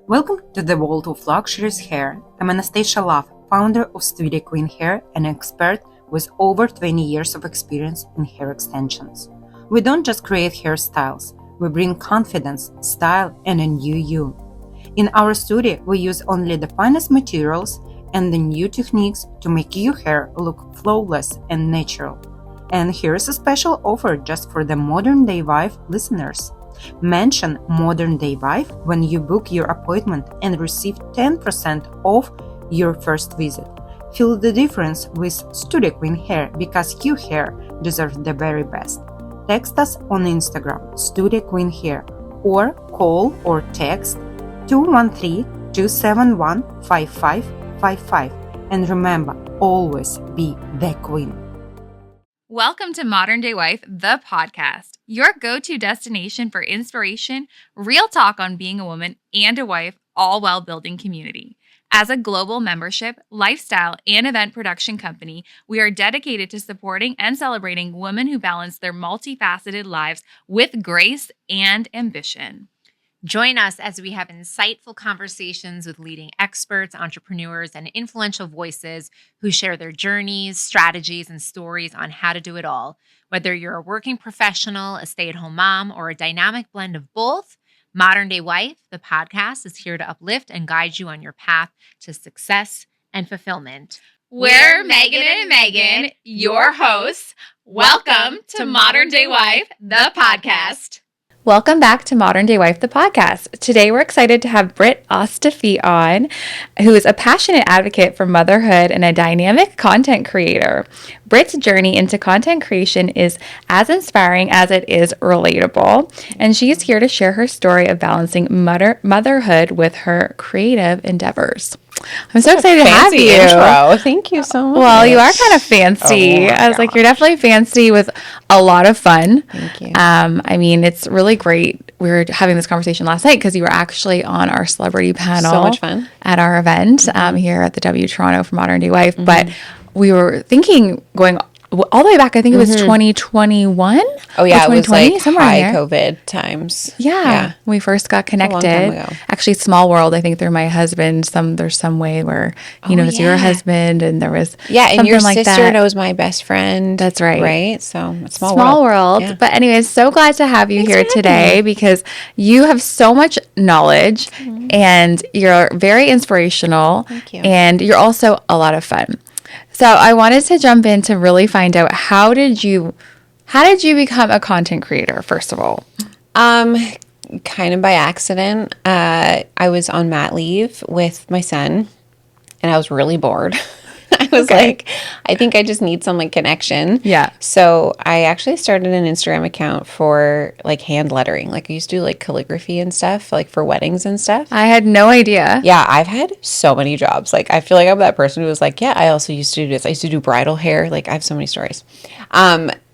Welcome to the world of luxurious hair. I'm Anastasia Love, founder of Studio Queen Hair and an expert with over 20 years of experience in hair extensions. We don't just create hairstyles, we bring confidence, style, and a new you. In our studio, we use only the finest materials and the new techniques to make your hair look flawless and natural. And here's a special offer just for the Modern Day Wife listeners. Mention Modern Day Wife when you book your appointment and receive 10% off your first visit. Feel the difference with Studio Queen Hair because your hair deserves the very best. Text us on Instagram, Studio Queen Hair, or call or text 213-271-5555. And remember, always be the queen. Welcome to Modern Day Wife, the podcast, your go-to destination for inspiration, real talk on being a woman and a wife, all while building community. As a global membership, lifestyle, and event production company, we are dedicated to supporting and celebrating women who balance their multifaceted lives with grace and ambition. Join us as we have insightful conversations with leading experts, entrepreneurs, and influential voices who share their journeys, strategies, and stories on how to do it all. Whether you're a working professional, a stay-at-home mom, or a dynamic blend of both, Modern Day Wife, the podcast, is here to uplift and guide you on your path to success and fulfillment. We're Megan and Megan, your hosts. Welcome to Modern Day Wife, the podcast. Welcome back to Modern Day Wife, the podcast. Today, we're excited to have Britt Ostofe on, who is a passionate advocate for motherhood and a dynamic content creator. Britt's journey into content creation is as inspiring as it is relatable, and she is here to share her story of balancing motherhood with her creative endeavors. I'm so excited to have you. Intro. Thank you so much. Well, you are kind of fancy. I was like, you're definitely fancy with a lot of fun. Thank you. I mean, it's really great. We were having this conversation last night because you were actually on our celebrity panel. So much fun. At our event here at the W Toronto for Modern Day Wife. But we were thinking going all the way back, I think it was 2021. Oh, yeah. It was like somewhere high in there. COVID times. Yeah. We first got connected. long time ago. Actually, small world, I think, through my husband. There's some way where he knows your husband, and there was and your like sister that. knows my best friend. That's right. Right? So it's small world. Yeah. But anyways, so glad to have you here today because you have so much knowledge and you're very inspirational. Thank you. And you're also a lot of fun. So I wanted to jump in to really find out how did you become a content creator, first of all? Kind of by accident. I was on mat leave with my son, and I was really bored. I was like, I think I just need some connection. Yeah. So I actually started an Instagram account for hand lettering. I used to do calligraphy and stuff, for weddings and stuff. I had no idea. Yeah, I've had so many jobs. I feel like I'm that person who was yeah, I also used to do this. I used to do bridal hair. I have so many stories.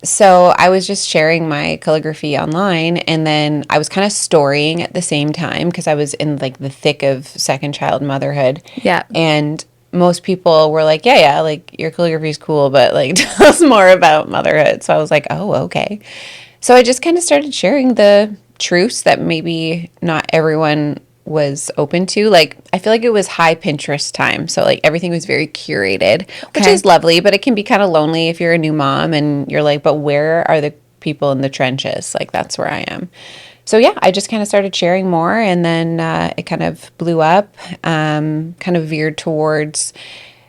So I was just sharing my calligraphy online, and then I was kind of storying at the same time because I was in the thick of second child motherhood. Yeah. And most people were yeah, your calligraphy is cool, but tell us more about motherhood. So I was like, oh, okay. So I just kind of started sharing the truths that maybe not everyone was open to. I feel like it was high Pinterest time. So everything was very curated, which is lovely, but it can be kind of lonely if you're a new mom and you're but where are the people in the trenches? That's where I am. So yeah, I just kind of started sharing more, and then it kind of blew up, kind of veered towards,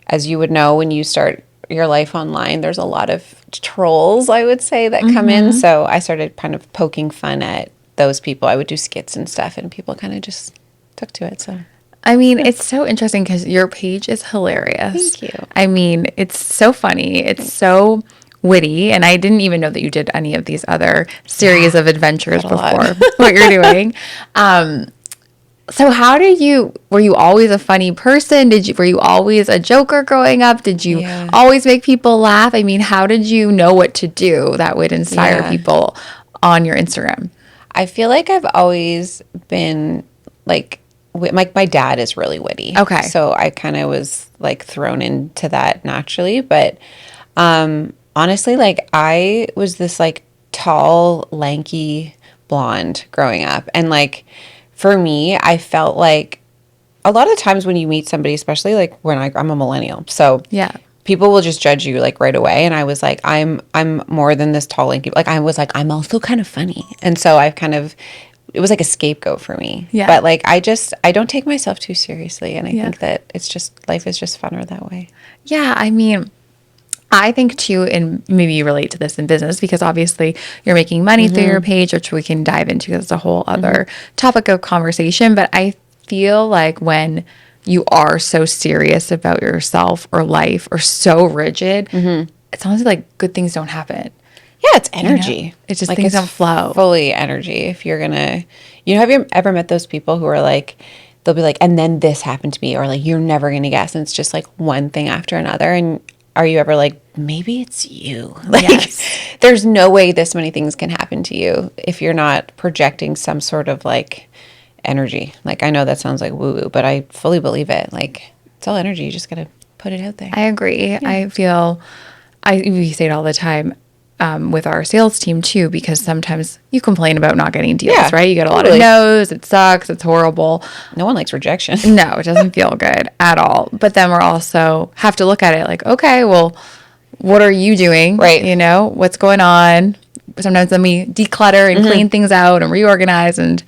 as you would know, when you start your life online, there's a lot of trolls, I would say, that come in. So I started kind of poking fun at those people. I would do skits and stuff, and people kind of just took to it. So I mean, it's so interesting because your page is hilarious. Thank you. I mean, it's so funny. It's so witty, and I didn't even know that you did any of these other series of adventures before what you're doing. So were you always a funny person? Were you always a joker growing up? Did you always make people laugh? I mean, how did you know what to do that would inspire people on your Instagram? I feel like I've always been my dad is really witty. Okay. So I kind of was thrown into that naturally, but honestly, I was this tall, lanky blonde growing up, and for me, I felt like a lot of the times when you meet somebody, especially like when I'm a millennial, so Yeah. people will just judge you like right away. And I was like, I'm more than this tall, lanky. Like I was like, I'm also kind of funny. And so I've kind of, it was like a scapegoat for me. Yeah. But like, I don't take myself too seriously. And I think that it's just, life is just funner that way. Yeah. I mean, I think too, and maybe you relate to this in business because obviously you're making money through your page, which we can dive into because it's a whole other topic of conversation. But I feel like when you are so serious about yourself or life or so rigid, it's honestly like good things don't happen. Yeah, it's energy. You know? It's just like things don't flow. Fully energy. If you're gonna, have you ever met those people who are like, they'll be like, and then this happened to me, or like, you're never gonna guess, and it's just like one thing after another. And are you ever like, maybe it's you? Like, there's no way this many things can happen to you if you're not projecting some sort of like energy. Like, I know that sounds like woo woo, but I fully believe it. Like, it's all energy. You just gotta put it out there. I agree. Yeah. I feel, we say it all the time with our sales team too, because sometimes you complain about not getting deals, right? You get a lot of no's. It sucks. It's horrible. No one likes rejection. No, it doesn't feel good at all. But then we're also have to look at it like, okay, well, what are you doing? Right. You know, what's going on? Sometimes then we declutter and clean things out and reorganize and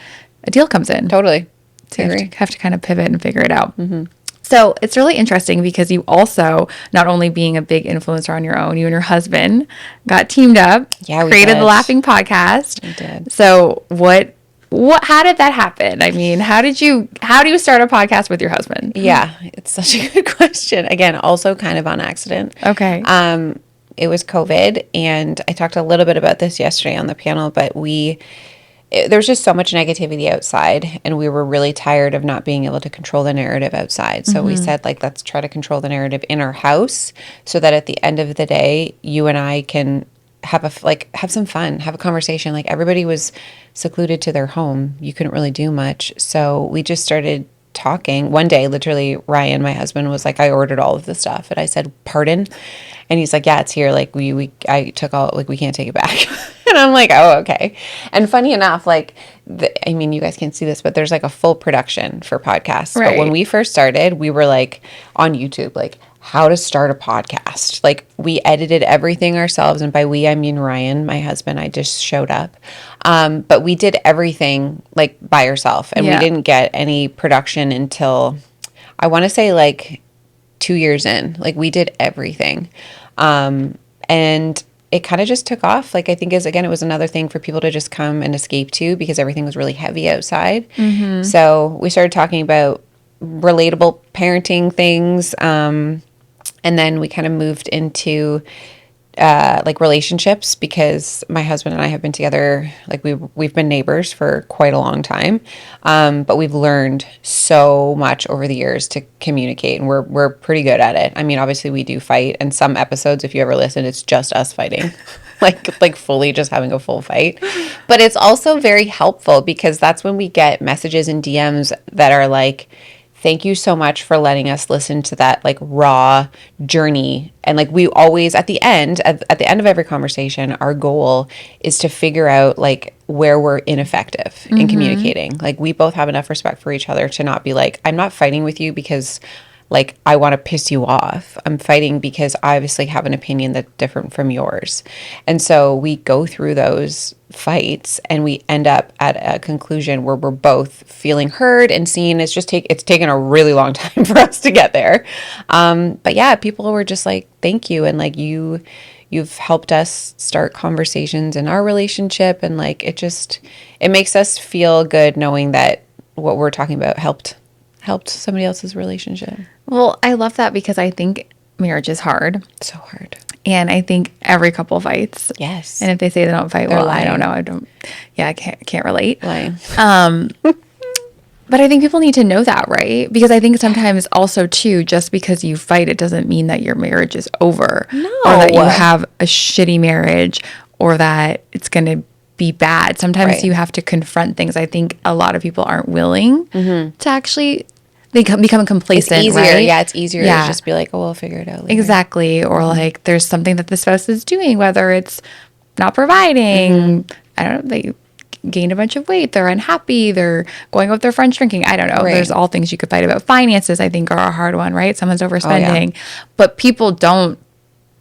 a deal comes in. Totally. So you have to kind of pivot and figure it out. So it's really interesting because you also, not only being a big influencer on your own, you and your husband got teamed up, created the Laughing Podcast. We did. So how did that happen? I mean, how do you start a podcast with your husband? Yeah, it's such a good question. Again, also kind of on accident. Okay. It was COVID, and I talked a little bit about this yesterday on the panel, but there was just so much negativity outside, and we were really tired of not being able to control the narrative outside. So we said, like, let's try to control the narrative in our house so that at the end of the day, you and I can have some fun, have a conversation. Like, everybody was secluded to their home. You couldn't really do much. So we just started talking. One day, literally, Ryan, my husband, was like, I ordered all of the stuff. And I said, pardon? And he's like, yeah, it's here. Like, I took all, like, we can't take it back. And I'm like, oh, okay. And funny enough, like, I mean, you guys can't see this, but there's like a full production for podcasts. Right. But when we first started, we were like on YouTube, like, how to start a podcast. Like, we edited everything ourselves. And by we, I mean Ryan, my husband. I just showed up. But we did everything like by yourself. And we didn't get any production until, I want to say, like 2 years in. Like, we did everything. And it kind of just took off. Like, I think it was another thing for people to just come and escape to because everything was really heavy outside. So we started talking about relatable parenting things. And then we kind of moved into like relationships because my husband and I have been together, like we've been neighbors for quite a long time. But we've learned so much over the years to communicate, and we're pretty good at it. I mean, obviously we do fight, and some episodes, if you ever listen, it's just us fighting. like fully just having a full fight. But it's also very helpful because that's when we get messages and DMs that are like, thank you so much for letting us listen to that like raw journey. And like we always at the end of every conversation, our goal is to figure out like where we're ineffective in communicating. Like, we both have enough respect for each other to not be like, I'm not fighting with you because like I want to piss you off. I'm fighting because I obviously have an opinion that's different from yours. And so we go through those fights and we end up at a conclusion where we're both feeling heard and seen. It's taken a really long time for us to get there. But yeah, people were just like, thank you. And like you've helped us start conversations in our relationship. And like, it makes us feel good knowing that what we're talking about helped somebody else's relationship. Well, I love that because I think marriage is hard. So hard. And I think every couple fights. Yes. And if they say they don't fight, They're well, lying. I don't know. I can't relate. Lying. But I think people need to know that, right? Because I think sometimes also too, just because you fight, it doesn't mean that your marriage is over. No. Or that you have a shitty marriage or that it's going to be bad. Sometimes you have to confront things. I think a lot of people aren't willing to actually become complacent. It's easier. Right? Yeah, it's easier to just be like, oh, we'll figure it out later. Exactly. Or like there's something that the spouse is doing, whether it's not providing, I don't know, gained a bunch of weight, they're unhappy, they're going out with their friends drinking. I don't know. Right. There's all things you could fight about. Finances, I think, are a hard one, right? Someone's overspending. But people don't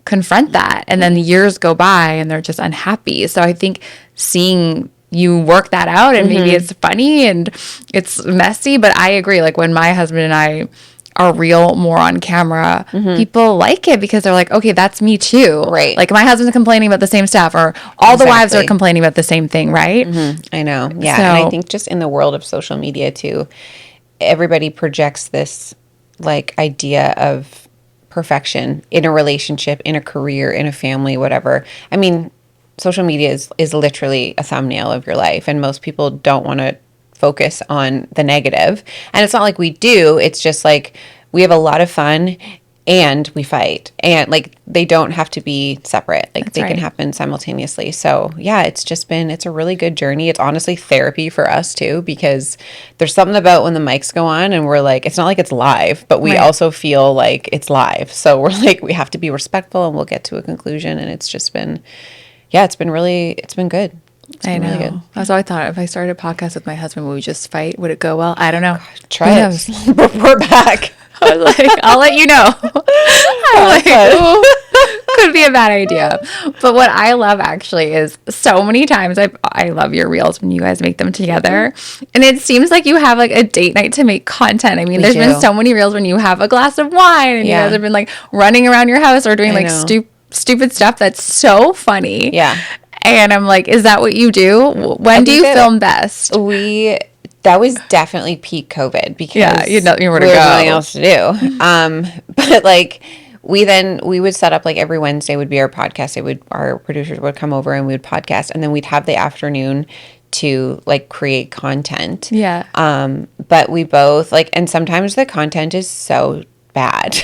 confront that. And then the years go by and they're just unhappy. So I think seeing you work that out, and maybe it's funny and it's messy, but I agree. Like when my husband and I are real more on camera, people like it because they're like, okay, that's me too. Right. Like my husband's complaining about the same stuff, or all the wives are complaining about the same thing, right? I know. Yeah. So, and I think just in the world of social media too, everybody projects this like idea of perfection in a relationship, in a career, in a family, whatever. I mean, social media is literally a thumbnail of your life, and most people don't want to focus on the negative. And it's not like we do. It's just like we have a lot of fun and we fight, and like they don't have to be separate. Like they can happen simultaneously. So yeah, it's a really good journey. It's honestly therapy for us too, because there's something about when the mics go on and we're like, it's not like it's live, but we also feel like it's live. So we're like, we have to be respectful and we'll get to a conclusion. And it's just been, it's been good. I know. Really good. That's all I thought. If I started a podcast with my husband, would we just fight? Would it go well? I don't know. Try it. Report back. I was like, I'll let you know. I'm like, ooh, could be a bad idea. But what I love actually is so many times I love your reels when you guys make them together. And it seems like you have like a date night to make content. I mean, there's been so many reels when you have a glass of wine and you guys have been like running around your house or doing like stupid stuff that's so funny. Yeah. And I'm like, is that what you do? When do you film best? That was definitely peak COVID because you had nothing to go. Nothing else to do. But like we would set up like every Wednesday would be our podcast. Our producers would come over and we would podcast, and then we'd have the afternoon to like create content. Yeah. But we both like, and sometimes the content is so bad.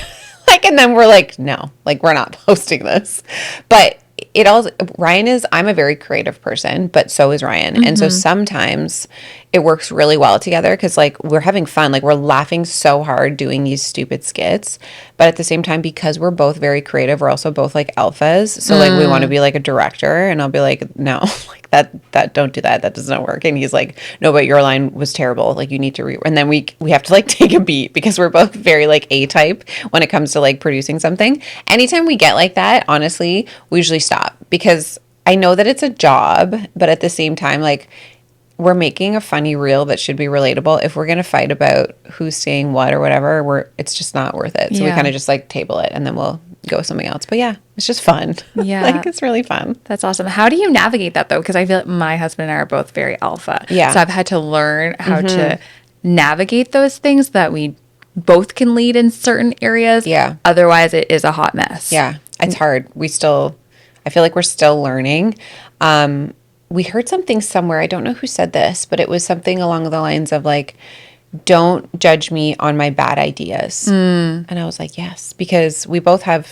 Like, and then we're like, no, like we're not posting this. But I'm a very creative person, but so is Ryan. And so sometimes it works really well together because like we're having fun, like we're laughing so hard doing these stupid skits. But at the same time, because we're both very creative, we're also both like alphas. So like we want to be like a director, and I'll be like, no, like that don't do that. That does not work. And he's like, no, but your line was terrible. Like you need to and then we have to like take a beat because we're both very like A-type when it comes to like producing something. Anytime we get like that, honestly, we usually stop because I know that it's a job, but at the same time, like we're making a funny reel that should be relatable. If we're going to fight about who's saying what or whatever, it's just not worth it. So we kind of just like table it and then we'll go with something else. But yeah, it's just fun. Yeah. Like it's really fun. That's awesome. How do you navigate that though? Because I feel like my husband and I are both very alpha. Yeah. So I've had to learn how to navigate those things that we both can lead in certain areas. Yeah. Otherwise it is a hot mess. Yeah. It's hard. I feel like we're still learning. We heard something somewhere. I don't know who said this, but it was something along the lines of like, don't judge me on my bad ideas. And I was like, yes, because we've both had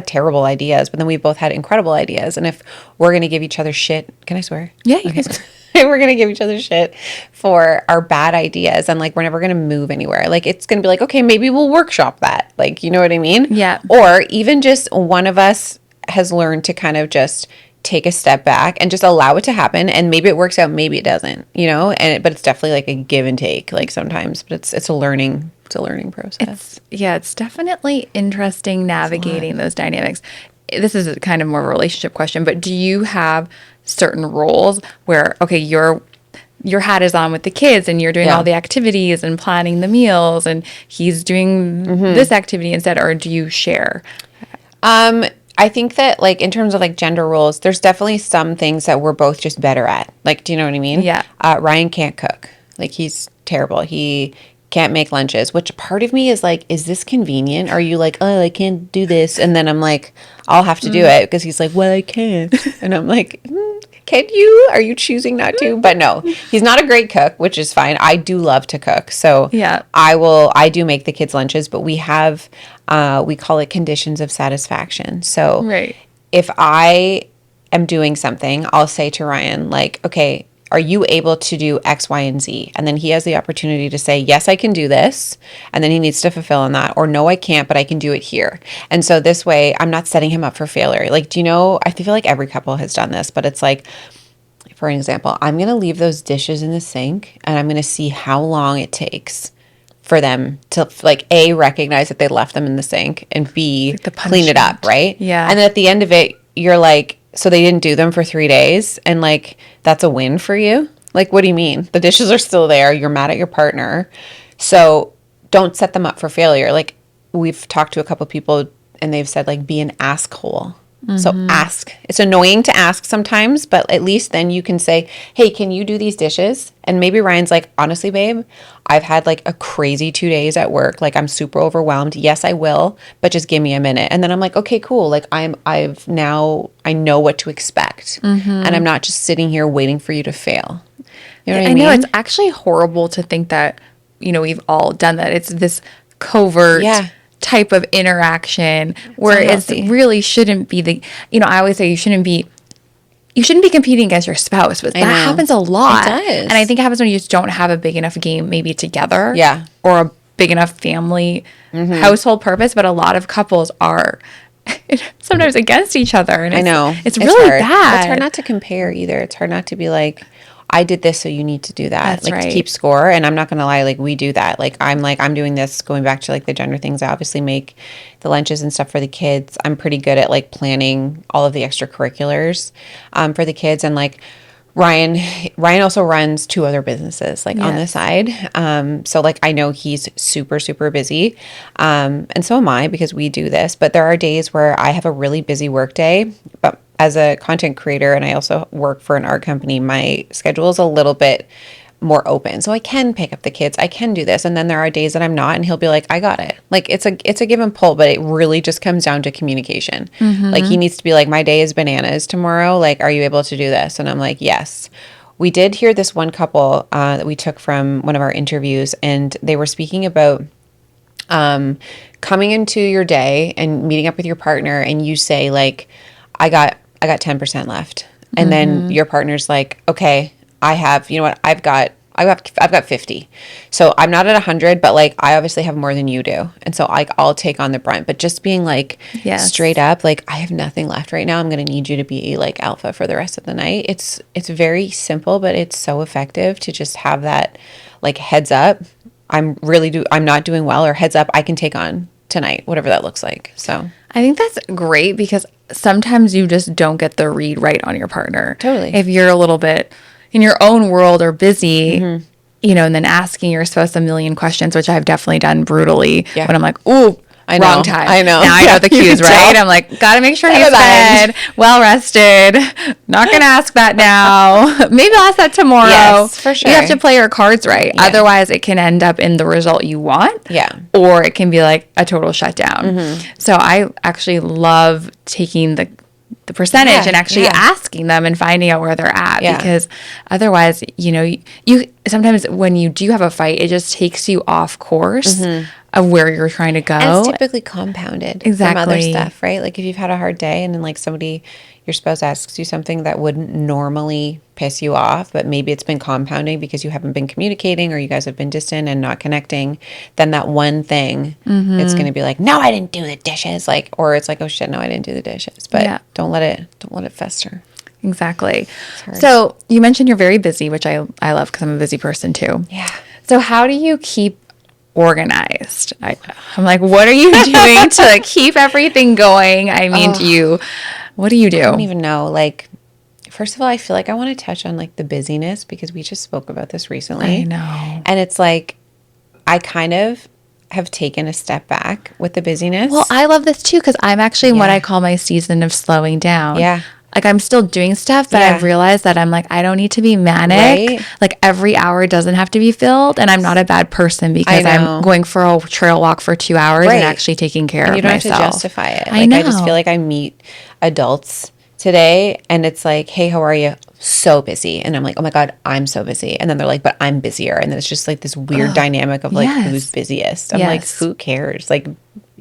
terrible ideas, but then we both had incredible ideas. And if we're going to give each other shit, can I swear? Yeah, you can swear. We're going to give each other shit for our bad ideas. And like, we're never going to move anywhere. Like, it's going to be like, okay, maybe we'll workshop that. Like, you know what I mean? Yeah. Or even just one of us has learned to kind of just take a step back and just allow it to happen, and maybe it works out, maybe it doesn't, but it's definitely like a give and take like sometimes, but it's a learning process. It's definitely interesting navigating those dynamics. This is a kind of more of a relationship question, but do you have certain roles where okay, your hat is on with the kids and you're doing all the activities and planning the meals and he's doing this activity instead, or do you share? I think that, like, in terms of, like, gender roles, there's definitely some things that we're both just better at. Like, do you know what I mean? Yeah. Ryan can't cook. Like, he's terrible. He can't make lunches, which part of me is like, is this convenient? Are you like, oh, I can't do this? And then I'm like, I'll have to do it because he's like, well, I can't. And I'm like, can you? Are you choosing not to? But no, he's not a great cook, which is fine. I do love to cook. So I do make the kids' lunches, but we have, we call it conditions of satisfaction. So if I am doing something, I'll say to Ryan, like, okay, are you able to do X, Y, and Z? And then he has the opportunity to say, yes, I can do this. And then he needs to fulfill on that. Or no, I can't, but I can do it here. And so this way, I'm not setting him up for failure. Like, do you know, I feel like every couple has done this, but it's like, for an example, I'm going to leave those dishes in the sink and I'm going to see how long it takes for them to like A, recognize that they left them in the sink, and B, Like the clean it up, punishment. right? Yeah. And then at the end of it, you're like, so they didn't do them for 3 days, and like that's a win for you? Like, what do you mean? The dishes are still there. You're mad at your partner. So don't set them up for failure. Like, we've talked to a couple people and they've said like, be an ask hole. So ask. It's annoying to ask sometimes, but at least then you can say, hey, can you do these dishes? And maybe Ryan's like, honestly, babe, I've had like a crazy 2 days at work. Like, I'm super overwhelmed. Yes, I will, but just give me a minute. And then I'm like, okay, cool. Like, I know what to expect. And I'm not just sitting here waiting for you to fail. You know what I mean? know it's actually horrible to think that, we've all done that. It's this covert type of interaction where it really shouldn't be I always say you shouldn't be competing against your spouse, but that happens a lot. It does. And I think it happens when you just don't have a big enough game maybe together. Yeah. Or a big enough family household purpose. But a lot of couples are sometimes against each other. And I know. It's really hard. bad. It's hard not to compare either. It's hard not to be like, I did this, so you need to do that. That's like right. To keep score. And I'm not going to lie, like we do that. Like I'm doing this, going back to like the gender things. I obviously make the lunches and stuff for the kids. I'm pretty good at like planning all of the extracurriculars for the kids. And like Ryan also runs 2 other businesses like on the side. So like I know he's super, super busy. And so am I, because we do this. But there are days where I have a really busy work day, but as a content creator, and I also work for an art company, my schedule is a little bit more open. So I can pick up the kids. I can do this. And then there are days that I'm not, and he'll be like, I got it. Like it's a give and pull, but it really just comes down to communication. Like he needs to be like, my day is bananas tomorrow. Like, are you able to do this? And I'm like, yes. We did hear this one couple that we took from one of our interviews, and they were speaking about coming into your day and meeting up with your partner, and you say like, I got 10% left. And then your partner's like, okay, I have, you know what? I've got 50. So I'm not at 100, but like, I obviously have more than you do. And so I'll take on the brunt, but just being like straight up, like, I have nothing left right now. I'm going to need you to be like alpha for the rest of the night. It's very simple, but it's so effective to just have that like heads up. I'm not doing well, or heads up, I can take on tonight, whatever that looks like. So I think that's great, because sometimes you just don't get the read right on your partner. Totally. If you're a little bit in your own world or busy, and then asking your spouse a million questions, which I've definitely done brutally when I'm like, ooh, wrong time. I know. Now I know the cues, right? I'm like, gotta make sure he's fed, well rested. Not gonna ask that now. Maybe I'll ask that tomorrow. Yes, for sure. You have to play your cards right. Yeah. Otherwise, it can end up in the result you want. Yeah. Or it can be like a total shutdown. So I actually love taking the percentage and actually asking them and finding out where they're at, because otherwise, you sometimes when you do have a fight, it just takes you off course of where you're trying to go. And it's typically compounded from other stuff, right? Like if you've had a hard day and then like your spouse asks you something that wouldn't normally piss you off, but maybe it's been compounding because you haven't been communicating, or you guys have been distant and not connecting, then that one thing, it's going to be like, no, I didn't do the dishes. Like, or it's like, oh shit, no, I didn't do the dishes. But don't let it fester. Exactly. So you mentioned you're very busy, which I love, because I'm a busy person too. Yeah. So how do you keep organized? I'm like, what are you doing to like keep everything going? I mean, what do you do? I don't even know. Like, first of all, I feel like I want to touch on like the busyness, because we just spoke about this recently. I know. And it's like, I kind of have taken a step back with the busyness. Well, I love this too, because I'm actually in what I call my season of slowing down. Yeah. Like I'm still doing stuff, but I've realized that I'm like, I don't need to be manic. Right? Like every hour doesn't have to be filled. And I'm not a bad person because I'm going for a trail walk for 2 hours and actually taking care of myself. You don't have to justify it. I know. I just feel like I meet adults today and it's like, hey, how are you? So busy. And I'm like, oh my God, I'm so busy. And then they're like, but I'm busier. And then it's just like this weird dynamic of like, who's busiest? I'm like, who cares? Like,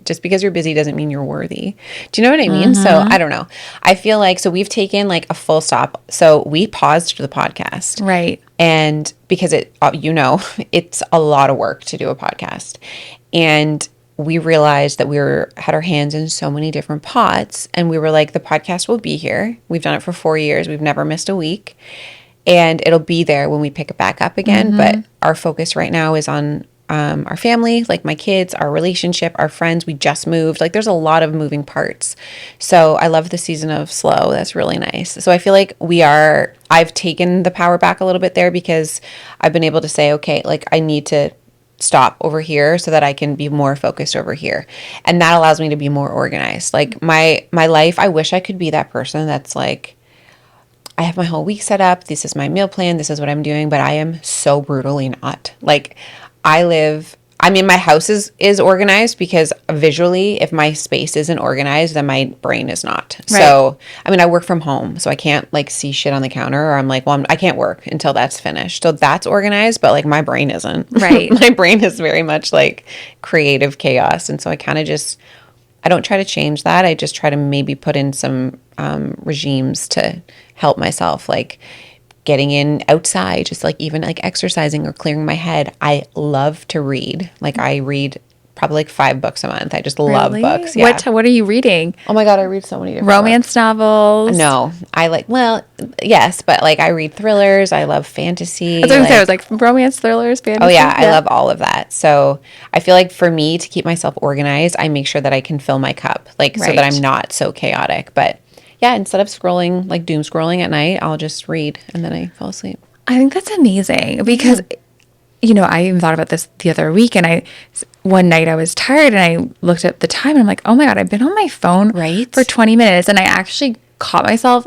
just because you're busy doesn't mean you're worthy. Do you know what I mean? So I don't know. I feel like, so we've taken like a full stop. So we paused the podcast. Right. And because it's a lot of work to do a podcast. And we realized that had our hands in so many different pots, and we were like, the podcast will be here. We've done it for 4 years. We've never missed a week. and it'll be there when we pick it back up again. But our focus right now is on our family, like my kids, our relationship, our friends. We just moved. Like there's a lot of moving parts. So I love the season of slow. That's really nice. So I feel like I've taken the power back a little bit there because I've been able to say, okay, like I need to stop over here so that I can be more focused over here. And that allows me to be more organized. Like my life, I wish I could be that person that's like, I have my whole week set up. This is my meal plan. This is what I'm doing. But I am so brutally not. Like my house is organized because visually, if my space isn't organized, then my brain is not. Right. So, I work from home, so I can't like see shit on the counter, or I'm like, well, I can't work until that's finished. So that's organized, but like my brain isn't. Right. My brain is very much like creative chaos. And so I don't try to change that. I just try to maybe put in some regimes to help myself, like getting in outside, just like even like exercising or clearing my head. I love to read. Like I read probably like 5 books a month. I just love books. Yeah. What are you reading? Oh my God, I read so many different romance novels. No, yes, but like I read thrillers. I love fantasy. That's what I was like romance, thrillers, fantasy. Oh yeah, I love all of that. So I feel like for me to keep myself organized, I make sure that I can fill my cup, like so that I'm not so chaotic. But yeah, instead of scrolling, like doom scrolling at night, I'll just read and then I fall asleep. I think that's amazing because, I even thought about this the other week, and one night I was tired and I looked at the time and I'm like, oh my God, I've been on my phone for 20 minutes. And I actually caught myself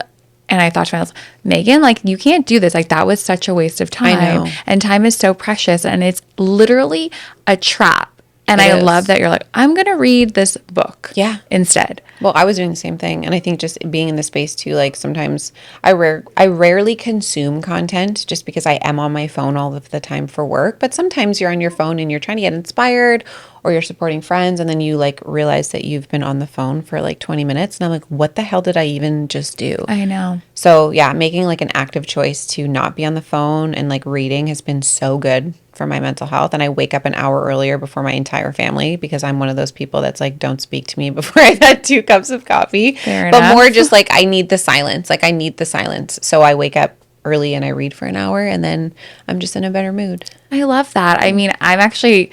and I thought to myself, Megan, like you can't do this. Like that was such a waste of time. I know. And time is so precious and it's literally a trap. And I love that you're like, I'm going to read this book instead. Well, I was doing the same thing. And I think just being in the space too, like sometimes I rarely consume content just because I am on my phone all of the time for work. But sometimes you're on your phone and you're trying to get inspired or you're supporting friends. And then you like realize that you've been on the phone for like 20 minutes. And I'm like, what the hell did I even just do? I know. So yeah, making like an active choice to not be on the phone and like reading has been so good for my mental health. And I wake up an hour earlier before my entire family because I'm one of those people that's like, don't speak to me before I've had 2 cups of coffee. Fair enough. But more just like I need the silence. Like I need the silence. So I wake up early and I read for an hour and then I'm just in a better mood. I love that. I mean, I'm actually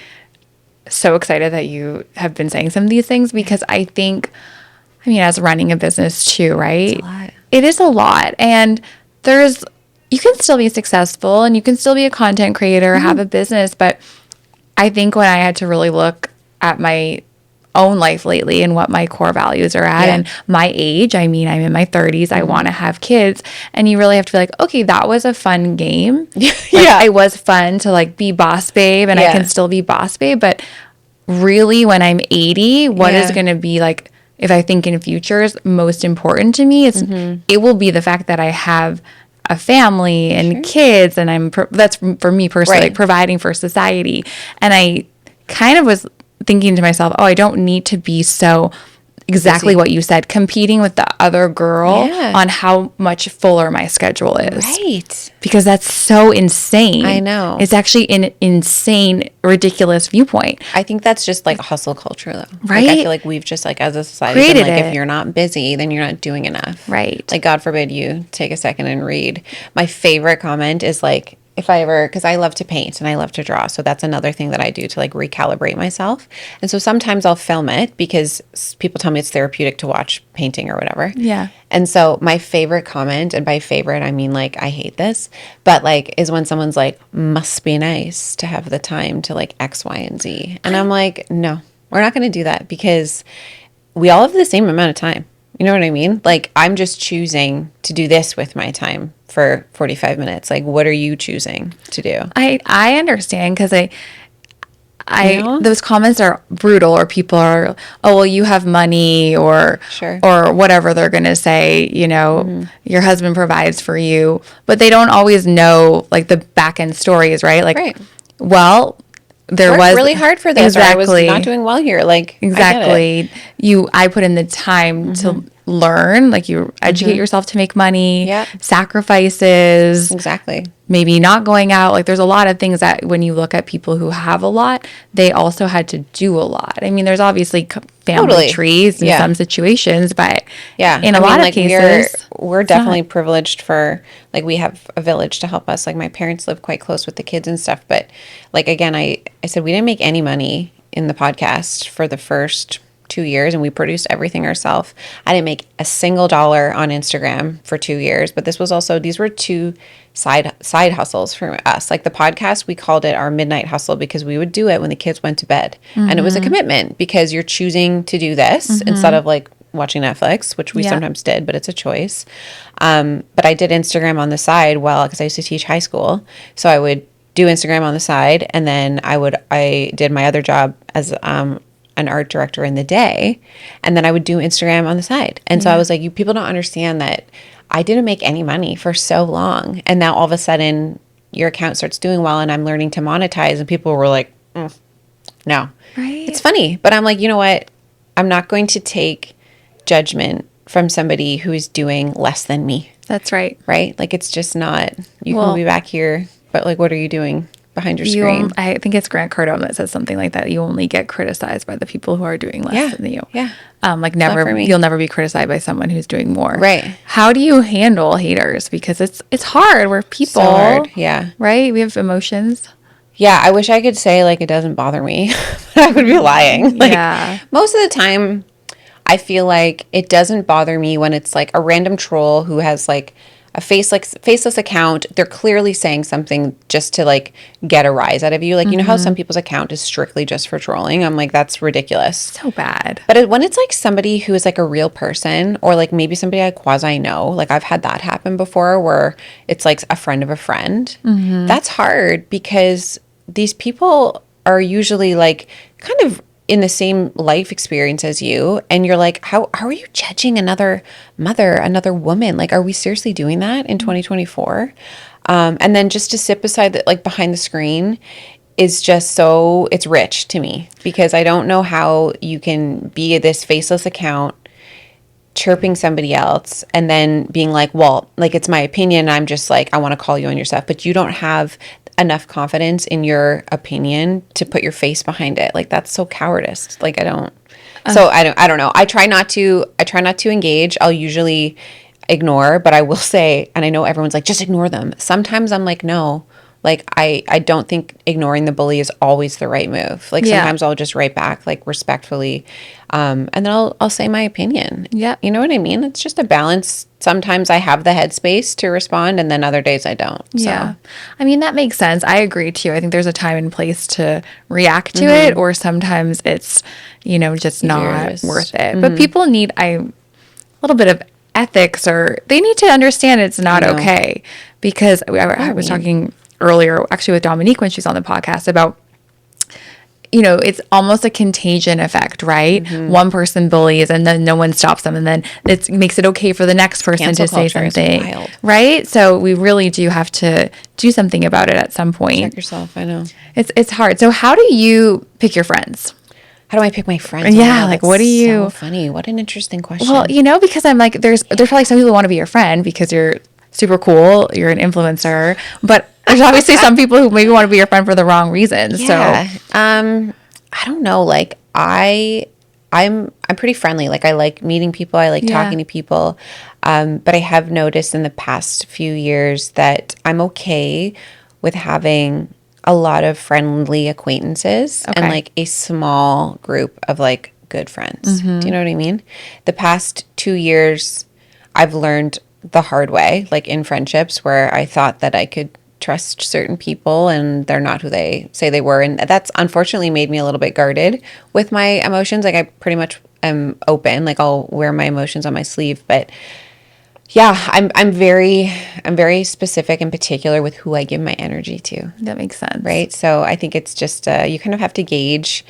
so excited that you have been saying some of these things because I think, as running a business too, right? It's a lot. It is a lot. And you can still be successful and you can still be a content creator, have a business. But I think when I had to really look at my own life lately and what my core values are at and my age, I'm in my 30s, I want to have kids. And you really have to be like, okay, that was a fun game. It was fun to like be boss babe and I can still be boss babe. But really when I'm 80, what is going to be like, if I think in future is most important to me, it will be the fact that I have a family and kids and that's for me personally, like providing for society. And I kind of was thinking to myself, I don't need to be so exactly what you said, competing with the other girl on how much fuller my schedule is. Right. Because that's so insane. I know. It's actually an insane, ridiculous viewpoint. I think that's just like hustle culture though. Right. Like I feel like we've just like as a society been like if you're not busy, then you're not doing enough. Right. Like God forbid you take a second and read. My favorite comment is like, because I love to paint and I love to draw. So that's another thing that I do to like recalibrate myself. And so sometimes I'll film it because people tell me it's therapeutic to watch painting or whatever. Yeah. And so my favorite comment, and by favorite, I mean like, I hate this, but like is when someone's like, must be nice to have the time to like X, Y, and Z. And I'm like, no, we're not going to do that because we all have the same amount of time. You know what I mean? Like, I'm just choosing to do this with my time for 45 minutes. Like, what are you choosing to do? I understand because those comments are brutal or people are, oh, well, you have money or whatever they're going to say, your husband provides for you. But they don't always know, like, the back end stories, right? Like, well, there was really hard for this. Exactly. I was not doing well here. Like exactly. I put in the time to learn. Like you educate yourself to make money. Sacrifices. Exactly. Maybe not going out. Like there's a lot of things that when you look at people who have a lot, they also had to do a lot. There's obviously family trees in some situations, but in a lot of cases, we're definitely privileged for, like, we have a village to help us. Like, my parents live quite close with the kids and stuff. But, like, again, I said we didn't make any money in the podcast for the first 2 years, and we produced everything ourselves. I didn't make a single dollar on Instagram for 2 years, but these were two side hustles for us. Like, the podcast, we called it our midnight hustle because we would do it when the kids went to bed. And it was a commitment because you're choosing to do this instead of like watching Netflix, which we sometimes did, but it's a choice. But I did Instagram on the side because I used to teach high school. So I would do Instagram on the side, and then I did my other job as an art director in the day, and then I would do Instagram on the side. And so I was like, you people don't understand that I didn't make any money for so long, and now all of a sudden your account starts doing well and I'm learning to monetize, and people were like, no. Right. It's funny, but I'm like, you know what? I'm not going to take judgment from somebody who is doing less than me. That's right. Right? Like, it's just not, you can be back here, but like, what are you doing behind your screen? I think it's Grant Cardone that says something like that. You only get criticized by the people who are doing less than you. Yeah. Like, you'll never be criticized by someone who's doing more. Right. How do you handle haters? Because it's hard. We're people. So hard. Yeah. Right? We have emotions. Yeah. I wish I could say, like, it doesn't bother me. I would be lying. Like, most of the time, I feel like it doesn't bother me when it's like a random troll who has like a faceless account. They're clearly saying something just to like get a rise out of you. Like, you know how some people's account is strictly just for trolling? I'm like, that's ridiculous. So bad. But when it's like somebody who is like a real person, or like maybe somebody I quasi know, like I've had that happen before where it's like a friend of a friend. That's hard because these people are usually like kind of in the same life experience as you, and you're like, how are you judging another mother, another woman? Like, are we seriously doing that in 2024? And then just to sit beside the, like, behind the screen is just so, it's rich to me, because I don't know how you can be this faceless account chirping somebody else and then being like, well, like, it's my opinion, I'm just like, I want to call you on your stuff, but you don't have enough confidence in your opinion to put your face behind it. Like, that's so cowardice. Like, I don't know. I try not to engage. I'll usually ignore, but I will say, and I know everyone's like, just ignore them. Sometimes I'm like, no, like, I don't think ignoring the bully is always the right move. Like, sometimes I'll just write back, like, respectfully. And then I'll say my opinion. Yeah. You know what I mean? It's just a balance. Sometimes I have the headspace to respond, and then other days I don't. Yeah. So. I mean, that makes sense. I agree too. I think there's a time and place to react to it, or sometimes it's, just not worth it. But people need a little bit of ethics, or they need to understand it's not okay. Because I was talking earlier, actually, with Dominique when she's on the podcast about, it's almost a contagion effect, right? One person bullies and then no one stops them, and then it makes it okay for the next person to say something, right? So we really do have to do something about it at some point. Check yourself. I know it's hard. So how do you pick your friends? How do I pick my friends? Yeah, like, what do you? So funny. What an interesting question. Well, because I'm like, there's probably some people who want to be your friend because you're super cool, you're an influencer, but there's obviously some people who maybe want to be your friend for the wrong reasons. Yeah. So I don't know. Like, I'm pretty friendly. Like, I like meeting people. I like talking to people. But I have noticed in the past few years that I'm okay with having a lot of friendly acquaintances and like a small group of like good friends. Do you know what I mean? The past 2 years, I've learned the hard way, like in friendships where I thought that I could trust certain people and they're not who they say they were. And that's unfortunately made me a little bit guarded with my emotions. Like, I pretty much am open, like I'll wear my emotions on my sleeve, but yeah, I'm very specific and particular with who I give my energy to. That makes sense. Right. So I think it's just, you kind of have to gauge.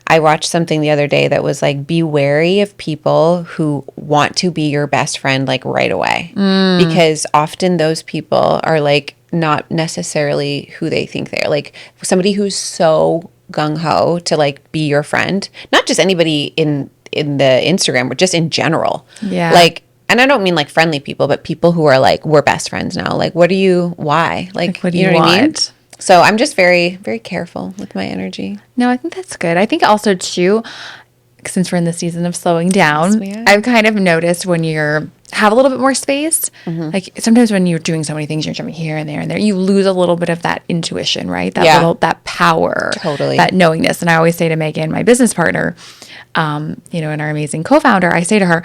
I watched something the other day that was like, be wary of people who want to be your best friend like right away. Because often those people are like not necessarily who they think they are. Like, somebody who's so gung-ho to like be your friend, not just anybody in the Instagram, but just in general. Yeah. Like, and I don't mean like friendly people, but people who are like, we're best friends now. Like, why? Like what do you know what I mean? So I'm just very, very careful with my energy. No, I think that's good. I think also too, since we're in the season of slowing down, Yes, we are. I've kind of noticed when have a little bit more space, like sometimes when you're doing so many things, you're jumping here and there, you lose a little bit of that intuition, right? That power, Totally. that knowingness. And I always say to Megan, my business partner, and our amazing co-founder, I say to her,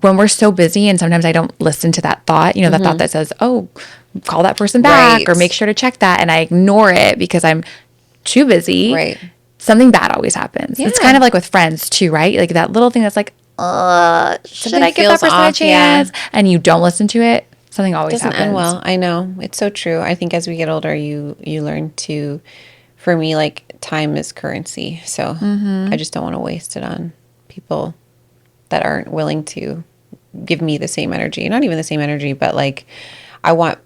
when we're so busy and sometimes I don't listen to that thought, that thought that says, oh, call that person back Right. or make sure to check that. And I ignore it because I'm too busy. Right. Something bad always happens. It's Yeah. kind of like with friends too, right? Like that little thing that's like, should I give that feels person a off, chance? And you don't listen to it. Something always Doesn't happens. end well. I know. It's so true. I think as we get older, you learn to, for me, like time is currency. So I just don't want to waste it on people that aren't willing to give me the same energy. Not even the same energy, but like I want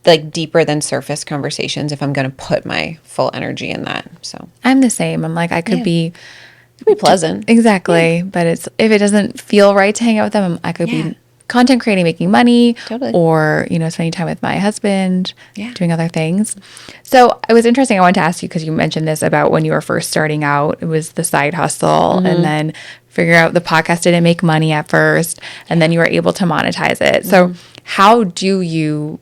like deeper than surface conversations if I'm going to put my full energy in that. So I'm the same. I'm like, I could be it'd be pleasant. exactly, but if it doesn't feel right to hang out with them, I could Yeah. be content creating, making money, Totally. or spending time with my husband, Yeah. doing other things. So it was interesting. I wanted to ask you because you mentioned this about when you were first starting out. It was the side hustle, and then figure out the podcast didn't make money at first, and then you were able to monetize it. So how do you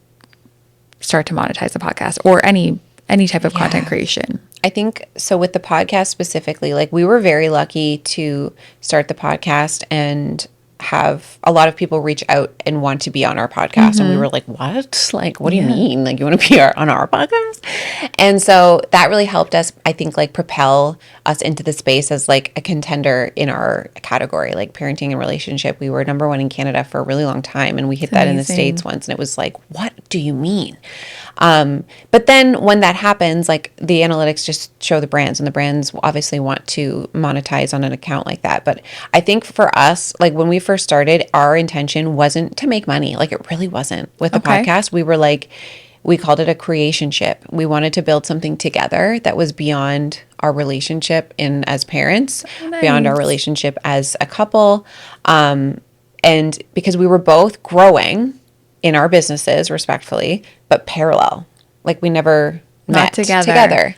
start to monetize the podcast or any type of content creation? I think so with the podcast specifically, like we were very lucky to start the podcast and have a lot of people reach out and want to be on our podcast. And we were like, what? Like, what do you mean? Like, you want to be on our podcast? And so that really helped us, I think, like propel us into the space as like a contender in our category, like parenting and relationship. We were number one in Canada for a really long time. And we hit that in the amazing. States once. And it was like, what do you mean? But then when that happens, like the analytics just show the brands, and the brands obviously want to monetize on an account like that. But I think for us, like when we first started, our intention wasn't to make money. Like it really wasn't with the Okay. podcast. We were like, we called it a creationship. We wanted to build something together that was beyond our relationship as parents, beyond our relationship as a couple. And because we were both growing in our businesses respectfully, but parallel. Like we never met together.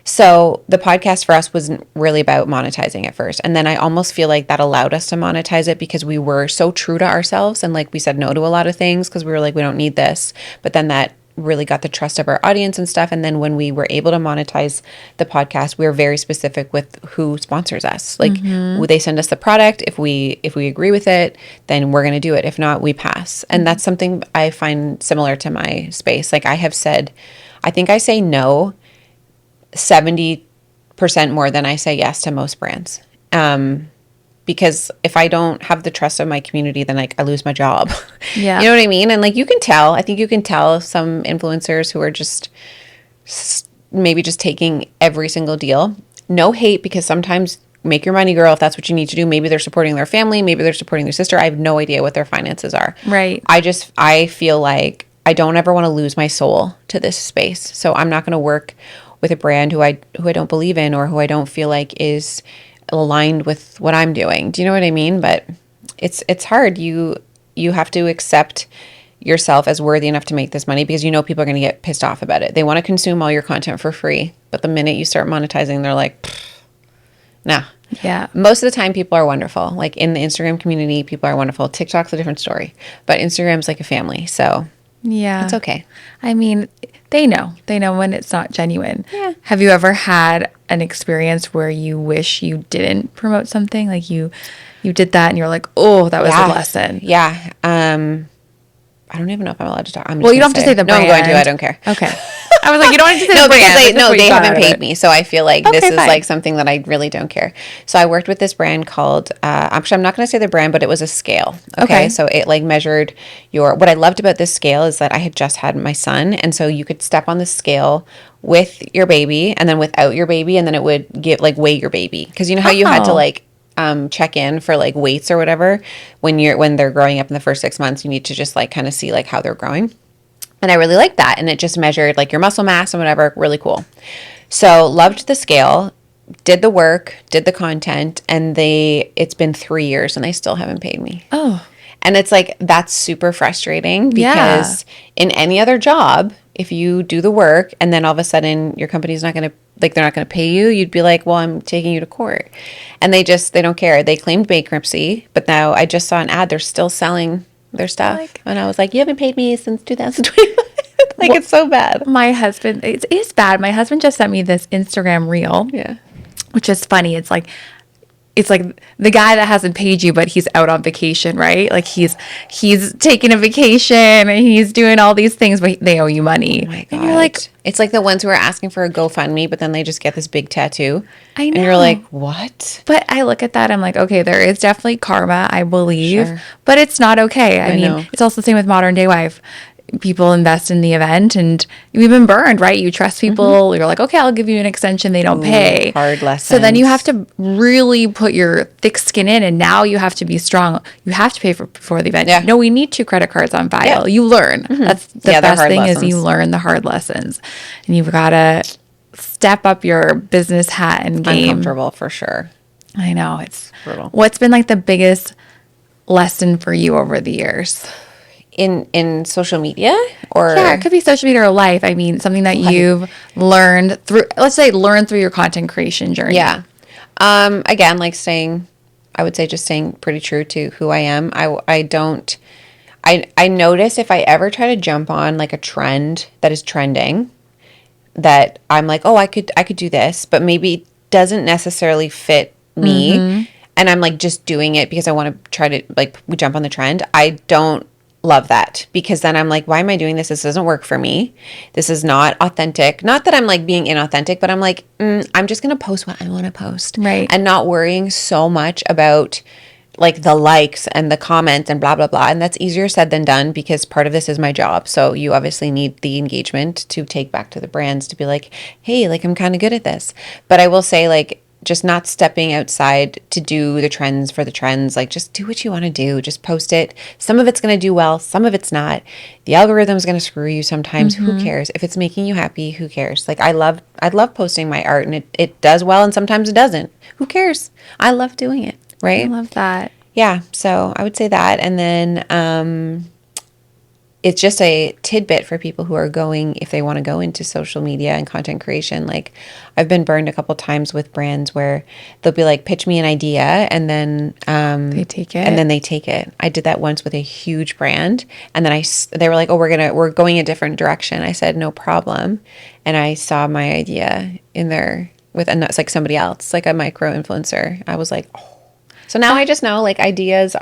So the podcast for us wasn't really about monetizing at first. And then I almost feel like that allowed us to monetize it because we were so true to ourselves. And like we said no to a lot of things because we were like, we don't need this. But then that really got the trust of our audience and stuff. And then when we were able to monetize the podcast, we were very specific with who sponsors us. Like they send us the product. If we agree with it, then we're going to do it. If not, we pass. And that's something I find similar to my space. Like I have said, I think I say no 70% more than I say yes to most brands. Because if I don't have the trust of my community, then like I lose my job. Yeah. You know what I mean? And like you can tell, I think you can tell some influencers who are just maybe just taking every single deal. No hate, because sometimes make your money, girl, if that's what you need to do. Maybe they're supporting their family, maybe they're supporting their sister. I have no idea what their finances are. Right. I feel like I don't ever want to lose my soul to this space. So I'm not going to work with a brand who I don't believe in or who I don't feel like is aligned with what I'm doing. Do you know what I mean? But it's hard. You have to accept yourself as worthy enough to make this money because you know people are going to get pissed off about it. They want to consume all your content for free, but the minute you start monetizing, they're like, nah. Yeah. Most of the time people are wonderful. Like in the Instagram community, people are wonderful. TikTok's a different story, but Instagram's like a family. So Yeah. it's okay. I mean, they know when it's not genuine. Yeah. Have you ever had an experience where you wish you didn't promote something? Like you did that and you're like, oh, that was a lesson. Yeah. I don't even know if I'm allowed to talk. Well, you don't have to say the brand. No, I'm going to. I don't care. Okay. I was like, you don't have to say No, the brand. because they haven't paid me. So I feel like this Okay, is fine. like something that I really don't care. So I worked with this brand called, actually, I'm not going to say the brand, but it was a scale. Okay. So it like measured what I loved about this scale is that I had just had my son. And so you could step on the scale with your baby and then without your baby. And then it would weigh your baby. Because you know how you had to Oh. like, check in for like weights or whatever when they're growing up in the first 6 months, you need to just like kind of see like how they're growing. And I really liked that. And it just measured like your muscle mass and whatever. Really cool. So loved the scale, did the work, did the content, and it's been 3 years and they still haven't paid me. Oh. And it's like, that's super frustrating Yeah. because in any other job, if you do the work and then all of a sudden your company's not going to, like, they're not going to pay you, you'd be like, well, I'm taking you to court. And they don't care. They claimed bankruptcy, but now I just saw an ad. They're still selling their stuff. And I was like, you haven't paid me since 2020. Like, it's so bad. My husband, it is bad. My husband just sent me this Instagram reel. Yeah. Which is funny. It's like the guy that hasn't paid you, but he's out on vacation, right? Like he's taking a vacation and he's doing all these things, but they owe you money. Oh my God. And you're like, it's like the ones who are asking for a GoFundMe, but then they just get this big tattoo. I know. And you're like, what? But I look at that, I'm like, okay, there is definitely karma, I believe, Sure. but it's not okay. I mean, know. it's also the same with Modern Day Wife. People invest in the event and we've been burned, right? You trust people. You're like, okay, I'll give you an extension. They don't pay. Hard lessons. So then you have to really put your thick skin in, and now you have to be strong. You have to pay for the event. Yeah. No, we need 2 credit cards on file. Yeah. You learn. That's the best hard thing lessons. is you learn the hard lessons. And you've got to step up your business hat and game. Uncomfortable for sure. I know. It's brutal. What's been like the biggest lesson for you over the years? In social media, or Yeah, it could be social media or life. I mean, something that you've learned through, let's say, learn through your content creation journey. Yeah. Again, like I would say just staying pretty true to who I am. I notice if I ever try to jump on like a trend that is trending, that I'm like, oh, I could do this, but maybe it doesn't necessarily fit me. And I'm like just doing it because I want to try to like jump on the trend. I don't love that, because then I'm like, why am I doing this? This doesn't work for me. This is not authentic. Not that I'm like being inauthentic, but I'm like, I'm just going to post what I want to post. Right. And not worrying so much about like the likes and the comments and blah, blah, blah. And that's easier said than done, because part of this is my job. So you obviously need the engagement to take back to the brands to be like, hey, like I'm kind of good at this. But I will say, like, just not stepping outside to do the trends for the trends. Like, just do what you want to do. Just post it. Some of it's going to do well. Some of it's not. The algorithm's going to screw you sometimes. Who cares? If it's making you happy, who cares? Like, I love posting my art, and it does well, and sometimes it doesn't. Who cares? I love doing it. Right? I love that. Yeah. So I would say that. And then it's just a tidbit for people who are going, if they want to go into social media and content creation. Like, I've been burned a couple times with brands where they'll be like, pitch me an idea, and then They take it. And then they take it. I did that once with a huge brand, and then they were like, oh, we're going a different direction. I said, no problem. And I saw my idea in there with like somebody else, like a micro influencer. I was like, oh. So now I just know, like, ideas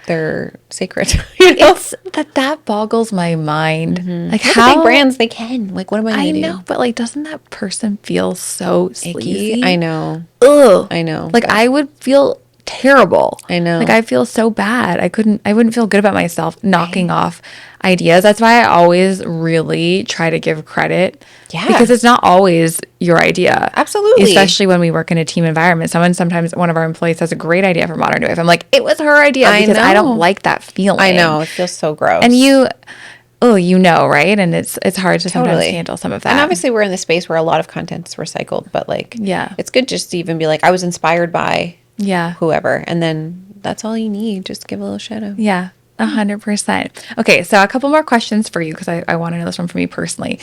they're sacred. You know? It's that boggles my mind. Like, Look at how big brands, they can. Like, what am I going to do? I know, but like, doesn't that person feel so sleazy? Icky. I know. Ugh. I know. Like, I would feel terrible. I know. Like, I feel so bad. I wouldn't feel good about myself knocking off ideas. That's why I always really try to give credit. Yeah. Because it's not always your idea. Absolutely. Especially when we work in a team environment. Sometimes one of our employees has a great idea for Modern Day Wife. I'm like, it was her idea, because I don't like that feeling. I know. It feels so gross. And right? And it's hard to sometimes handle some of that. And obviously we're in the space where a lot of content's recycled, but like, Yeah. it's good just to even be like, I was inspired by Yeah. whoever. And then that's all you need. Just give a little shout out. Yeah. 100%. Okay, so a couple more questions for you, because I want to know this one for me personally.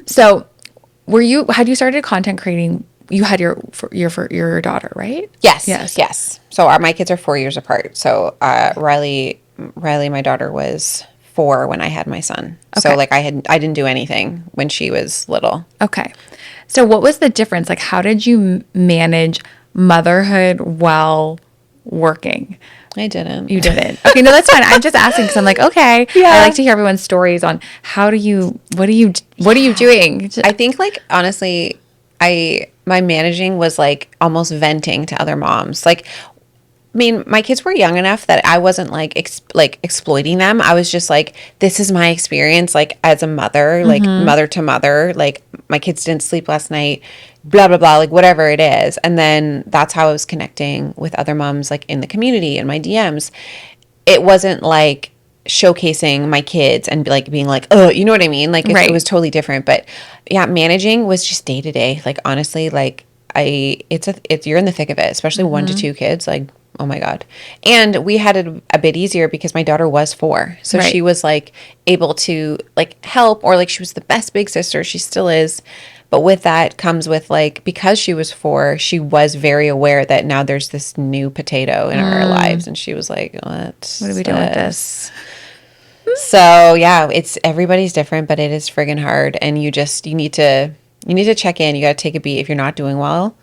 So, had you started content creating? You had your daughter, right? Yes. So my kids are 4 years apart. So Riley, my daughter, was 4 when I had my son. Okay. So like I didn't do anything when she was little. Okay. So what was the difference? Like, how did you manage motherhood while working? I didn't. You didn't. Okay, no, that's fine. I'm just asking because I'm like, okay. Yeah. I like to hear everyone's stories on what are you doing? I think, like, honestly, my managing was like almost venting to other moms. Like, I mean, my kids were young enough that I wasn't like exploiting them. I was just like, this is my experience, like, as a mother, like mother to mother. Like, my kids didn't sleep last night, blah, blah, blah, like whatever it is. And then that's how I was connecting with other moms, like in the community and my DMs. It wasn't like showcasing my kids and like being like, oh, you know what I mean? Like, it was totally different. But yeah, managing was just day to day. Like, honestly, like you're in the thick of it, especially 1 to 2 kids. Like, oh my God. And we had it a bit easier because my daughter was 4. So Right. she was like able to like help, or like she was the best big sister. She still is. But with that comes with like, because she was 4, she was very aware that now there's this new potato in our lives. And she was like, what What are we doing with this? So yeah, it's everybody's different, but it is friggin' hard. And you need to check in. You got to take a beat. If you're not doing well,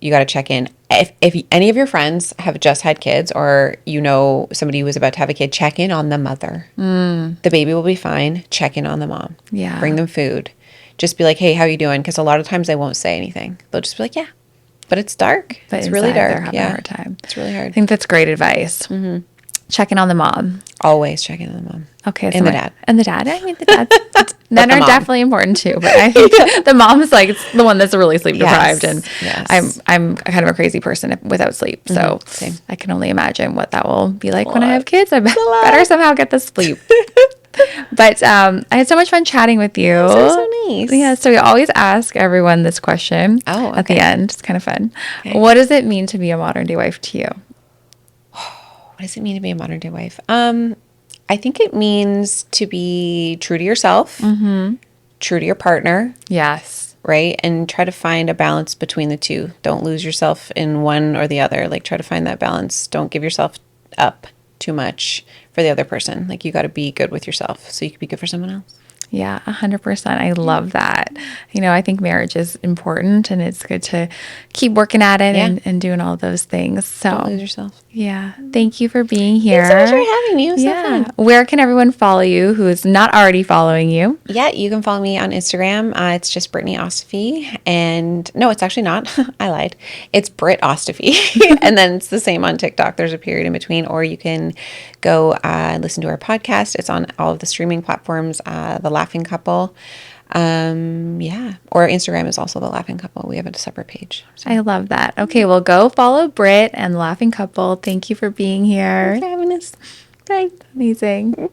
you got to check in. If any of your friends have just had kids, or you know somebody who was about to have a kid, check in on the mother. The baby will be fine. Check in on the mom. Yeah. Bring them food. Just be like, hey, how you doing? Because a lot of times they won't say anything. They'll just be like, yeah. But it's dark. But it's really inside they're dark. having a hard time. It's really I hard. think that's great advice. Checking on the mom. Always check in on the mom. Okay. And the dad. And the dad. I mean, the dad. Men the are mom. definitely important too, but I think the mom is like the one that's really sleep deprived, Yes, and yes. I'm kind of a crazy person without sleep, so same. I can only imagine what that will be like when I have kids. I better somehow get the sleep. But I had so much fun chatting with you. So nice. Yeah, so we always ask everyone this question Oh, at the okay. end. It's kind of fun. Okay. What does it mean to be a modern day wife to you? What does it mean to be a modern day wife? I think it means to be true to yourself, true to your partner, Yes. right? And try to find a balance between the two. Don't lose yourself in one or the other. Like, try to find that balance. Don't give yourself up too much for the other person. Like, you got to be good with yourself so you can be good for someone else. Yeah, 100%. I love that. You know, I think marriage is important, and it's good to keep working at it and doing all those things. So, Don't lose yourself. yeah, thank you for being here. Thanks so much for having me. It was so Yeah. fun. Where can everyone follow you who is not already following you? Yeah, you can follow me on Instagram. It's just Brittany Ostofe. And no, it's actually not. I lied. It's Britt Ostofe. And then it's the same on TikTok. There's a period in between. Or you can go listen to our podcast. It's on all of the streaming platforms, The Laughing Couple. Yeah. Or Instagram is also The Laughing Couple. We have a separate page. So. I love that. Okay, well, go follow Britt and the Laughing Couple. Thank you for being here. Thanks for having us. Bye. Amazing.